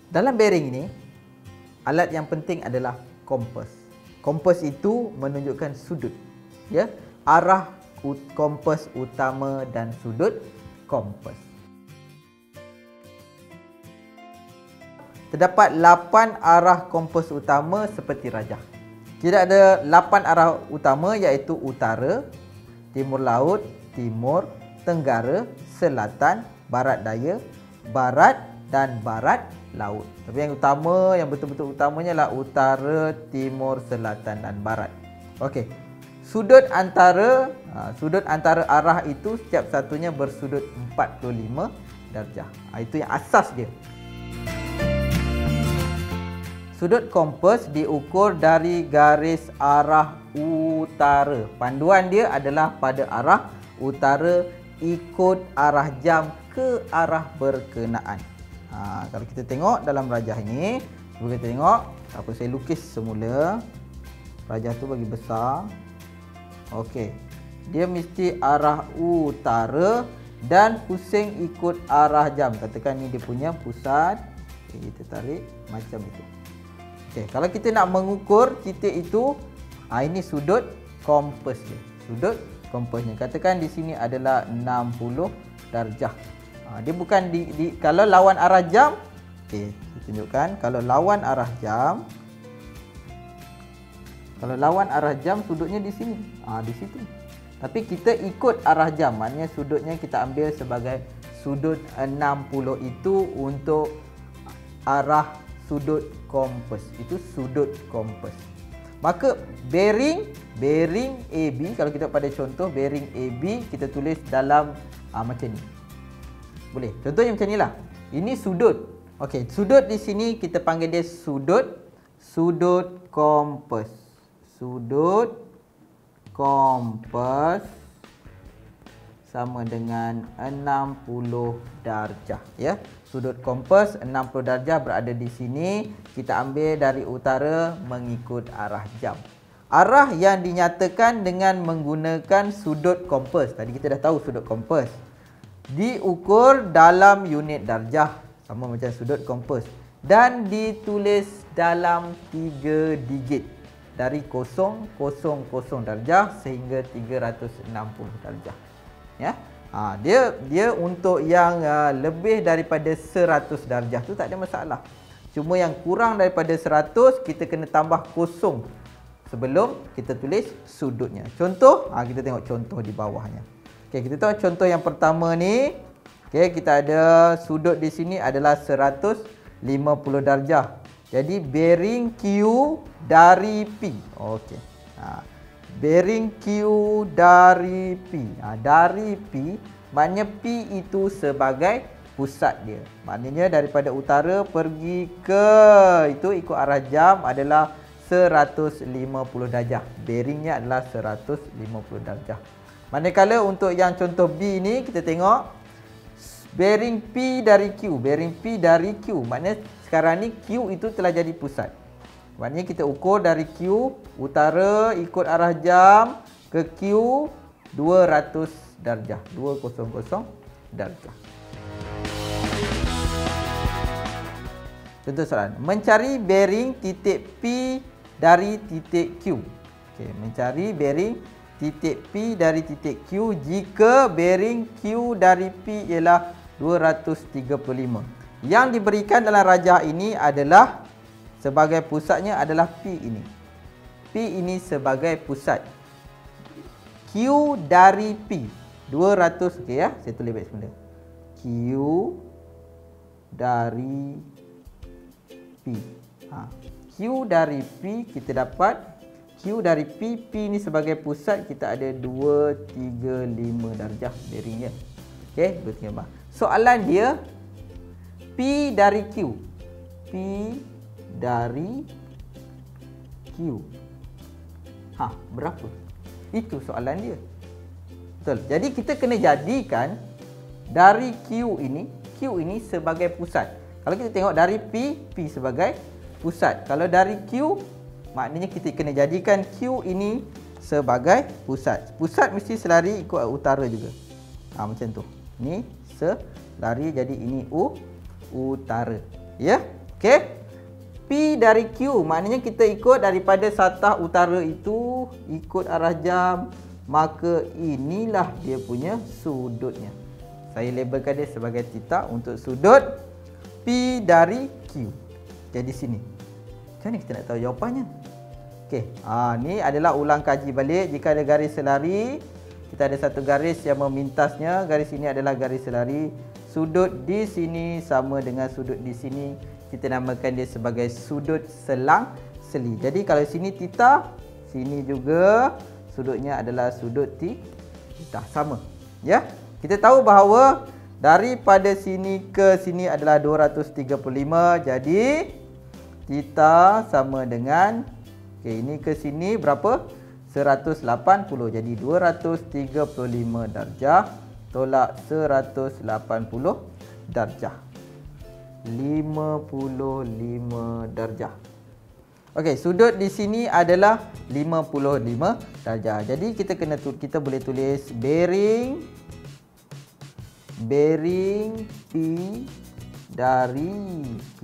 Dalam bearing ini, alat yang penting adalah kompas. Kompas itu menunjukkan sudut, ya, arah kompas utama dan sudut kompas. Terdapat 8 arah kompas utama seperti rajah. Kita ada 8 arah utama, iaitu utara, timur laut, timur, tenggara, selatan, barat daya, barat dan barat laut. Tapi yang utama, yang betul-betul utamanya adalah utara, timur, selatan dan barat. Okey. Sudut antara arah itu setiap satunya bersudut 45 darjah. Itu yang asas dia. Sudut kompas diukur dari garis arah utara. Panduan dia adalah pada arah utara, ikut arah jam ke arah berkenaan. Kalau kita tengok dalam rajah ini, cuba kita tengok. Apa saya lukis semula. Rajah tu bagi besar. Okey. Dia mesti arah utara dan pusing ikut arah jam. Katakan ni dia punya pusat. Okay, kita tarik macam itu. Okey, kalau kita nak mengukur titik itu, ini sudut kompas dia. Sudut kompasnya. Katakan di sini adalah 60 darjah. Dia bukan kalau lawan arah jam. Okey, saya tunjukkan. Kalau lawan arah jam, sudutnya di sini. Di situ. Tapi kita ikut arah jam. Maknanya sudutnya kita ambil sebagai sudut 60 itu untuk arah sudut kompas. Itu sudut kompas. Maka bearing AB, kalau kita pada contoh bearing AB, kita tulis dalam macam ni. Boleh. Contohnya macam inilah. Ini sudut. Okey, sudut di sini kita panggil dia sudut kompas. Sudut kompas sama dengan 60 darjah, ya. Sudut kompas 60 darjah berada di sini. Kita ambil dari utara mengikut arah jam. Arah yang dinyatakan dengan menggunakan sudut kompas. Tadi kita dah tahu sudut kompas. Diukur dalam unit darjah, sama macam sudut kompas, dan ditulis dalam 3 digit dari 000 darjah sehingga 360 darjah. Ya. Dia untuk yang lebih daripada 100 darjah tu tak ada masalah. Cuma yang kurang daripada 100 kita kena tambah kosong sebelum kita tulis sudutnya. Contoh, kita tengok contoh di bawahnya. Okey, kita tahu contoh yang pertama ni. Okey, kita ada sudut di sini adalah 150 darjah. Jadi bearing Q dari P. Okey. Bearing Q dari P. Dari P, maknanya P itu sebagai pusat dia. Maknanya daripada utara pergi ke itu ikut arah jam adalah 150 darjah. Bearingnya adalah 150 darjah. Manakala untuk yang contoh B ni kita tengok bearing P dari Q. Bearing P dari Q. Maknanya sekarang ni Q itu telah jadi pusat. Maknanya kita ukur dari Q utara ikut arah jam ke Q 200 darjah. 200 darjah. Contoh soalan. Mencari bearing titik P dari titik Q. Okey, mencari bearing titik P dari titik Q jika bearing Q dari P ialah 235. Yang diberikan dalam rajah ini adalah sebagai pusatnya adalah P ini. P ini sebagai pusat. Q dari P 200, okey ya, saya tulis baik semula. Q dari P. Q dari P kita dapat Q dari P, P ni sebagai pusat kita ada 235 darjah bearingnya. Okey, 235. Soalan dia P dari Q. P dari Q. Berapa? Itu soalan dia. Betul. Jadi kita kena jadikan dari Q ini sebagai pusat. Kalau kita tengok dari P, P sebagai pusat. Kalau dari Q, maknanya kita kena jadikan Q ini sebagai pusat. Pusat mesti selari ikut utara juga. Macam tu. Ni selari jadi ini utara. Ya. Okey. P dari Q, maknanya kita ikut daripada satah utara itu ikut arah jam, maka inilah dia punya sudutnya. Saya labelkan dia sebagai theta untuk sudut P dari Q. Jadi sini. Macam mana kita nak tahu jawapannya? Okey, ni adalah ulang kaji balik. Jika ada garis selari, kita ada satu garis yang memintasnya. Garis ini adalah garis selari. Sudut di sini sama dengan sudut di sini. Kita namakan dia sebagai sudut selang seli. Jadi kalau sini theta, sini juga sudutnya adalah sudut theta, sama. Ya. Kita tahu bahawa daripada sini ke sini adalah 235. Jadi theta sama dengan, ini ke sini berapa? 180. Jadi 235 darjah tolak 180 darjah. 55 darjah. Okey, sudut di sini adalah 55 darjah. Jadi kita boleh tulis bearing P dari Q,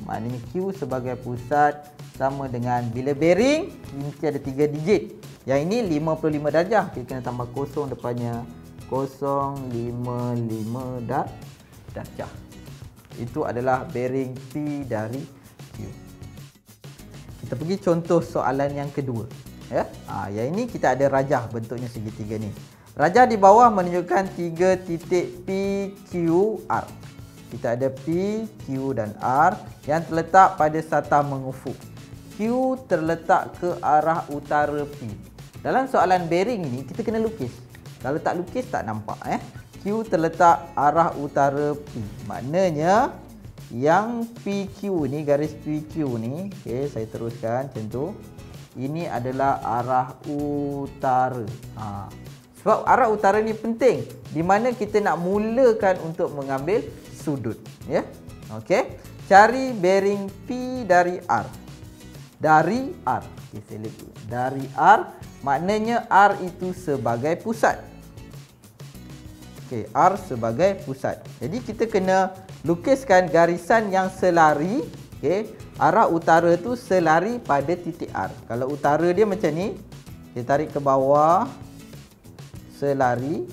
maknanya Q sebagai pusat sama dengan, bila bearing mesti ada 3 digit. Yang ini 55 darjah. Kita kena tambah kosong depannya. 055 darjah. Itu adalah bearing P dari Q. Kita pergi contoh soalan yang kedua. Ya, yang ini kita ada rajah, bentuknya segitiga ni. Rajah di bawah menunjukkan 3 titik P, Q, R. Kita ada P, Q dan R yang terletak pada satah mengufuk. Q terletak ke arah utara P. Dalam soalan bearing ini kita kena lukis. Kalau tak lukis tak nampak. Q terletak arah utara P. Maknanya yang PQ ni, garis PQ ni, okey, saya teruskan macam tu. Ini adalah arah utara. Sebab arah utara ni penting, di mana kita nak mulakan untuk mengambil sudut, ya. Okey. Cari bearing P dari R. Dari R. Okey, saya lihat dulu. Dari R, maknanya R itu sebagai pusat. Okey, R sebagai pusat. Jadi kita kena lukiskan garisan yang selari. Okey, arah utara tu selari pada titik R. Kalau utara dia macam ni, kita tarik ke bawah, selari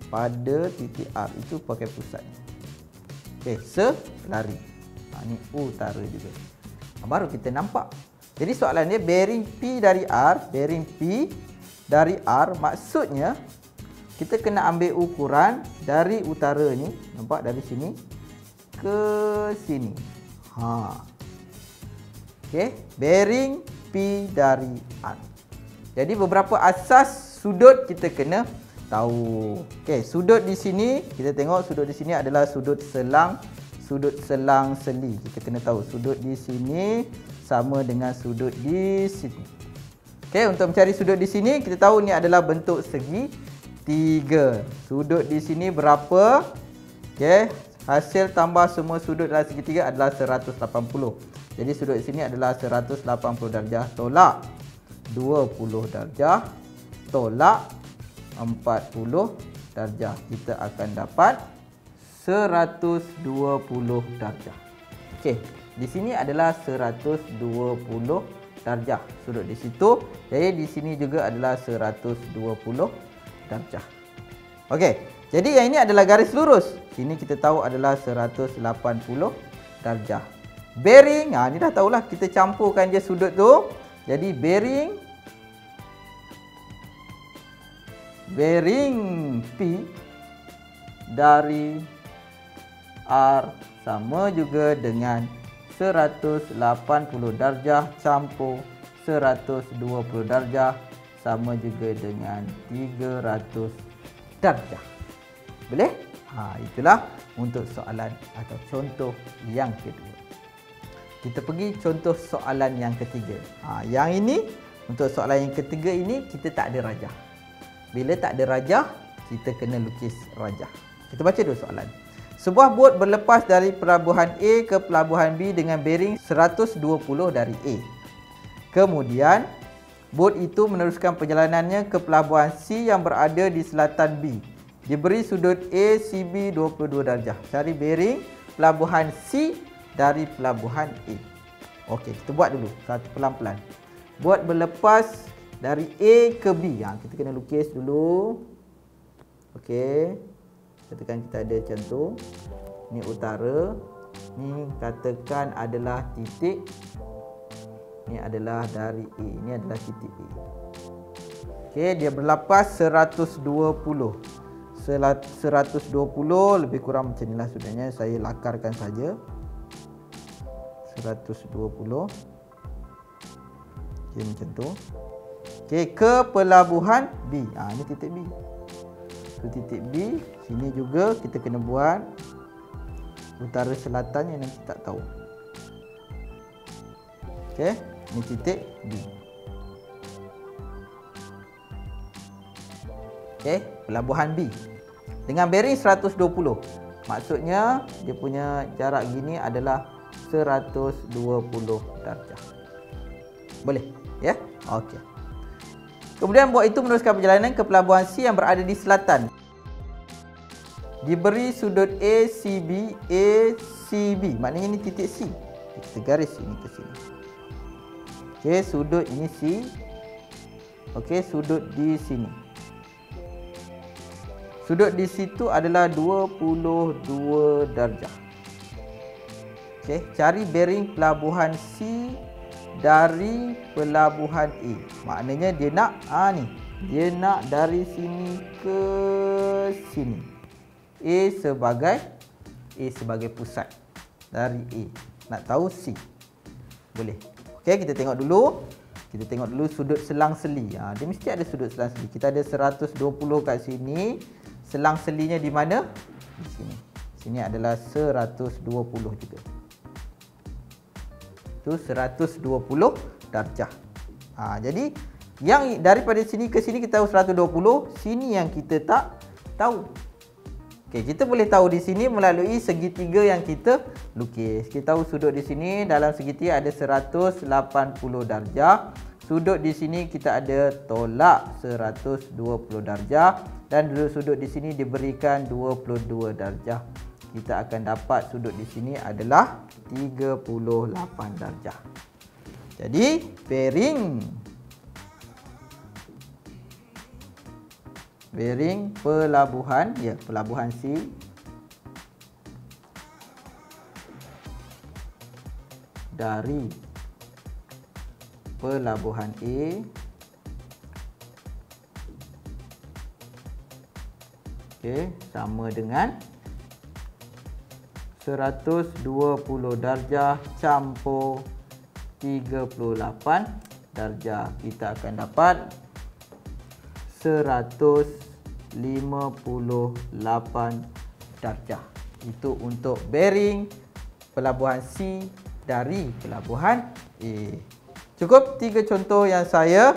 pada titik R, itu pakai pusat. Okey, selari. Ni utara juga. Baru kita nampak. Jadi soalan dia bearing P dari R, bearing P dari R, maksudnya kita kena ambil ukuran dari utara ni, nampak, dari sini ke sini. Okey, bearing P dari R. Jadi beberapa asas sudut kita kena tahu. Okey, sudut di sini, kita tengok sudut di sini adalah sudut selang seli. Kita kena tahu sudut di sini sama dengan sudut di sini. Okey, untuk mencari sudut di sini, kita tahu ni adalah bentuk segi 3. Sudut di sini berapa? Okey, hasil tambah semua sudut dalam segitiga adalah 180. Jadi sudut di sini adalah 180 darjah tolak 20 darjah tolak 40 darjah. Kita akan dapat 120 darjah. Okey, di sini adalah 120 darjah sudut di situ. Jadi di sini juga adalah 120 darjah. Okey, jadi yang ini adalah garis lurus. Sini kita tahu adalah 180 darjah. Bearing, ni dah tahulah, kita campurkan je sudut tu. Jadi bearing P dari R sama juga dengan 180 darjah campur 120 darjah sama juga dengan 300 darjah. Boleh? Itulah untuk soalan atau contoh yang kedua. Kita pergi contoh soalan yang ketiga. Yang ini, untuk soalan yang ketiga ini kita tak ada rajah. Bila tak ada rajah, kita kena lukis rajah. Kita baca dulu soalan. Sebuah bot berlepas dari pelabuhan A ke pelabuhan B dengan bearing 120 dari A. Kemudian, bot itu meneruskan perjalanannya ke pelabuhan C yang berada di selatan B. Diberi sudut A, CB 22 darjah. Cari bearing pelabuhan C dari pelabuhan A. Okey, kita buat dulu satu pelan-pelan. Buat berlepas dari A ke B. Kita kena lukis dulu. Okey. Katakan kita ada macam tu. Ni utara. Ni katakan adalah titik. Ni adalah dari A. Ni adalah titik A. Okey, dia berlapas 120. 120 lebih kurang macam inilah sudahnya. Saya lakarkan saja. 120. Okey, macam tu. Okey, ke pelabuhan B. Ini titik B. Ke titik B. Sini juga kita kena buat utara selatan yang nanti tak tahu. Okey, ini titik B. Okey, pelabuhan B dengan bearing 120. Maksudnya dia punya jarak gini adalah 120 darjah. Boleh? Ya? Okey. Kemudian buat itu meneruskan perjalanan ke pelabuhan C yang berada di selatan. Diberi sudut ACB, ACB. Maknanya ini titik C. Kita garis ini ke sini. Okey, sudut ini C. Okey, sudut di sini. Sudut di situ adalah 22 darjah. Okey, cari bearing pelabuhan C dari pelabuhan A. Maknanya dia nak ni. Dia nak dari sini ke sini. A sebagai pusat dari A. Nak tahu C. Boleh. Okey, kita tengok dulu. Kita tengok dulu sudut selang-seli. Dia mesti ada sudut selang-seli. Kita ada 120 kat sini. Selang-selinya di mana? Di sini. Sini adalah 120 juga. Itu 120 darjah. Jadi yang daripada sini ke sini kita tahu 120, sini yang kita tak tahu. Okey, kita boleh tahu di sini melalui segitiga yang kita lukis. Kita tahu sudut di sini dalam segitiga ada 180 darjah. Sudut di sini kita ada tolak 120 darjah dan sudut di sini diberikan 22 darjah. Kita akan dapat sudut di sini adalah 38 darjah. Jadi bearing pelabuhan, pelabuhan C dari pelabuhan A sama dengan 120 darjah campur 38 darjah. Kita akan dapat 158 darjah. Itu untuk bearing pelabuhan C dari pelabuhan A. Cukup 3 contoh yang saya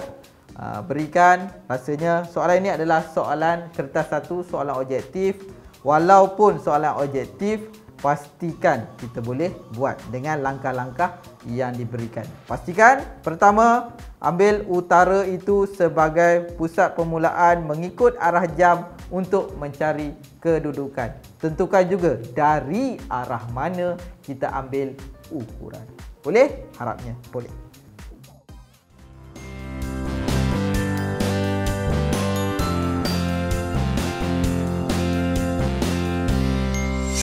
berikan. Rasanya soalan ini adalah soalan kertas 1, soalan objektif. Walaupun soalan objektif, pastikan kita boleh buat dengan langkah-langkah yang diberikan. Pastikan pertama, ambil utara itu sebagai pusat permulaan mengikut arah jam untuk mencari kedudukan. Tentukan juga dari arah mana kita ambil ukuran. Boleh? Harapnya boleh.